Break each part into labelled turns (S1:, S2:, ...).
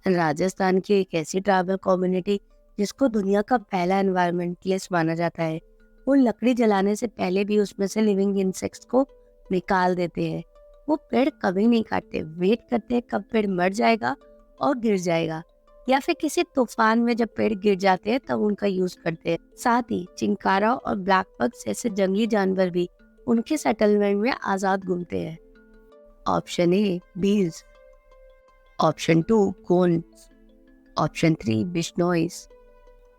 S1: राजस्थान की एक ऐसी ट्राइबल कम्युनिटी जिसको दुनिया का पहला एनवायरमेंटलिस्ट माना जाता है। वो लकड़ी जलाने से पहले भी उसमें से लिविंग इंसेक्ट्स को निकाल देते हैं। वो पेड़ कभी नहीं काटते, वेट करते हैं कब पेड़ मर जाएगा और गिर जाएगा, या फिर किसी तूफान में जब पेड़ गिर जाते हैं तब उनका यूज करते हैं। साथ ही चिंकारा और ब्लैक बग जैसे जंगली जानवर भी उनके सेटलमेंट में आजाद घूमते हैं। Option A Bhils, option 2 Gonds, option 3 Bishnois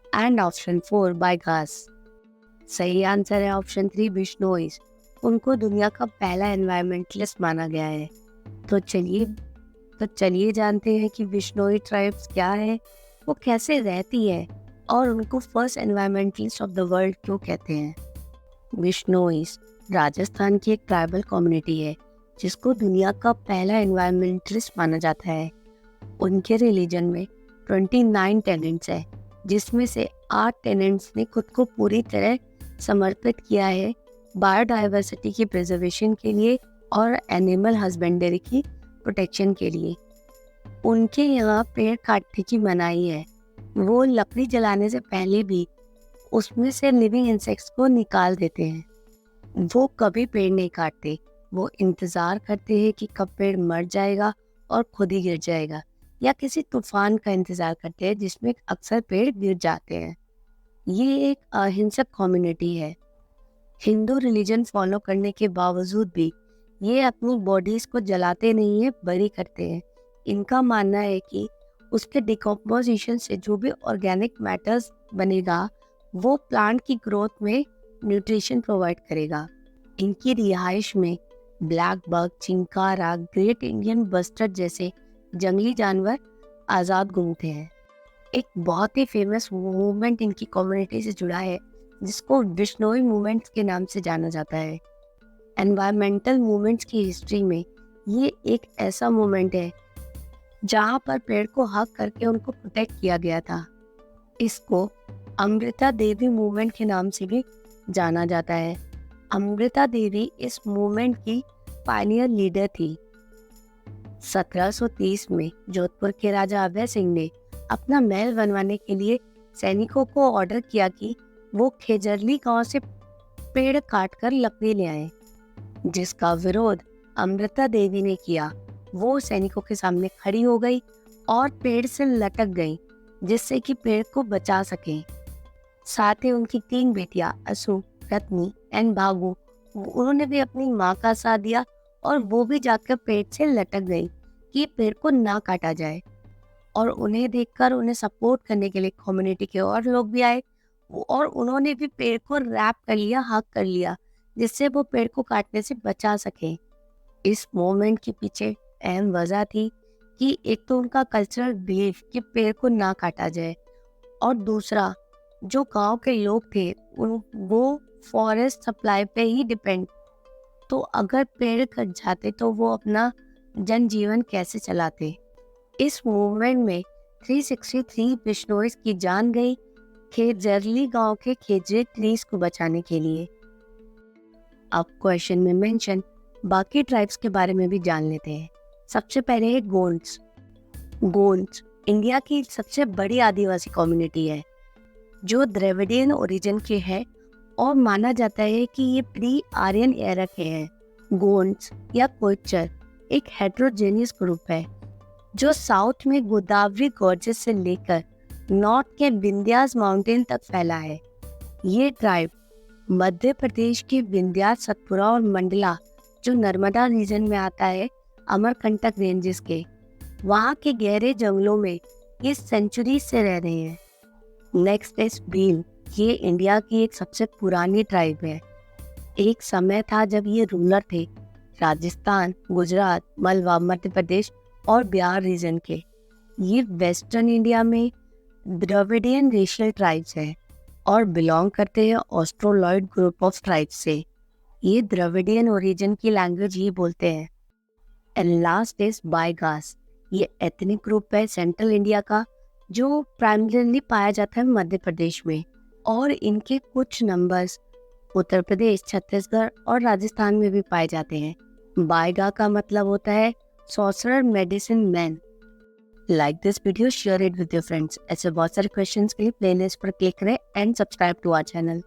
S1: and option 4 Baigas. सही आंसर है ऑप्शन 3 बिश्नोइस। उनको दुनिया का पहला एनवायरमेंटलिस्ट माना गया है। तो चलिए जानते हैं कि बिश्नोई ट्राइब्स क्या है, वो कैसे रहती है और उनको first environmentalist of the world क्यों कहते हैं। बिश्नोइस राजस्थान की एक ट्राइबल कम्युनिटी है जिसको दुनिया का पहला एनवायरमेंटलिस्ट माना जाता है। उनके रिलीजन में 29 टेनेंट्स है, जिसमें से 8 टेनेंट्स ने खुद को पूरी तरह समर्पित किया है बायोडाइवर्सिटी की प्रिजर्वेशन के लिए और एनिमल हस्बेंडरी की प्रोटेक्शन के लिए। उनके यहाँ पेड़ काटने की मनाही है। वो लकड़ी जलाने से पहले भी उसमें से लिविंग इंसेक्ट्स को निकाल देते हैं। वो कभी पेड़ नहीं काटते, वो इंतज़ार करते हैं कि कब पेड़ मर जाएगा और खुद ही गिर जाएगा, या किसी तूफान का इंतज़ार करते हैं जिसमें अक्सर पेड़ गिर जाते हैं। ये एक अहिंसक कम्युनिटी है। हिंदू रिलीजन फॉलो करने के बावजूद भी ये अपनी बॉडीज को जलाते नहीं है, बरी करते हैं। इनका मानना है कि उसके डिकम्पोजिशन से जो भी ऑर्गेनिक मैटर्स बनेगा वो प्लांट की ग्रोथ में न्यूट्रिशन प्रोवाइड करेगा। इनकी रिहाइश में black bug, chinkara, great Indian bustard जैसे जंगली जानवर आज़ाद घूमते हैं। एक बहुत ही फेमस मूवमेंट इनकी कम्युनिटी से जुड़ा है जिसको बिश्नोई मूवमेंट्स के नाम से जाना जाता है। एनवायरमेंटल मूवमेंट्स की हिस्ट्री में ये एक ऐसा मूवमेंट है जहाँ पर पेड़ को हक करके उनको प्रोटेक्ट किया गया था। इसको अमृता देवी मूवमेंट के नाम से भी जाना जाता है। अमृता देवी इस मूवमेंट की पायनियर लीडर थी। 1730 में जोधपुर के राजा अभय सिंह ने अपना महल बनवाने के लिए सैनिकों को ऑर्डर किया कि वो खेजरली गांव से पेड़ काटकर लकड़ी ले आए, जिसका विरोध अमृता देवी ने किया। वो सैनिकों के सामने खड़ी हो गई और पेड़ से लटक गई, जिससे कि पेड़ को बचा सके। साथ ही उनकी 3 बेटियां असु, रत्नी एंड भागु, उन्होंने भी अपनी माँ का साथ दिया और वो भी जाकर पेड़ से लटक गई कि पेड़ को ना काटा जाए। और उन्हें देखकर उन्हें सपोर्ट करने के लिए कम्युनिटी के और लोग भी आए और उन्होंने भी पेड़ को रैप कर लिया, हक कर लिया, जिससे वो पेड़ को काटने से बचा सके। इस मूवमेंट के पीछे अहम वजह थी कि एक तो उनका कल्चरल बिलीफ कि पेड़ को ना काटा जाए, और दूसरा जो गांव के लोग थे वो फॉरेस्ट सप्लाई पे ही डिपेंड। तो अगर पेड़ कट जाते तो वो अपना जनजीवन कैसे चलाते। इस मूवमेंट में 363 बिश्नोइस की जान गई खेजरली गांव के खेजरे ट्रीज को बचाने के लिए। अब क्वेश्चन में मेंशन बाकी ट्राइब्स के बारे में भी जान लेते हैं। सबसे पहले है गोंड्स। गोंड्स इंडिया की सबसे बड़ी आदिवासी कम्युनिटी है जो द्रविडियन ओरिजिन के है और माना जाता है कि ये प्री आर्यन एरा के हैं। गोंड्स या कोइचर एक हेट्रोजेनियस ग्रुप है जो साउथ में गोदावरी गॉर्जेस से लेकर नॉर्थ के विंध्यास माउंटेन तक फैला है। ये ट्राइब मध्य प्रदेश के विंध्यास, सतपुरा और मंडला जो नर्मदा रीजन में आता है, अमरकंटक रेंजेस के, वहाँ के गहरे जंगलों में ये सेंचुरी से रह रहे हैं। Next is Bhil. ये इंडिया की एक सबसे पुरानी ट्राइब है। एक समय था जब ये रूलर थे राजस्थान, गुजरात, मलवा, मध्य प्रदेश और बिहार रीजन के। ये वेस्टर्न इंडिया में द्रविडियन रेशियल ट्राइब्स है और बिलोंग करते हैं ऑस्ट्रोलॉइड ग्रुप ऑफ ट्राइब्स से। ये द्रविडियन ओरिजिन की लैंग्वेज ही बोलते हैं। And last is Baigas. ये एथनिक ग्रुप है सेंट्रल इंडिया का जो प्राइमरीली पाया जाता है मध्य प्रदेश में, और इनके कुछ नंबर्स उत्तर प्रदेश, छत्तीसगढ़ और राजस्थान में भी पाए जाते हैं। बाइगा का मतलब होता है sorcerer medicine man. Like this video, share it with your friends. ऐसे बहुत सारे क्वेश्चंस के लिए प्लेलिस्ट पर क्लिक करें and subscribe to our channel.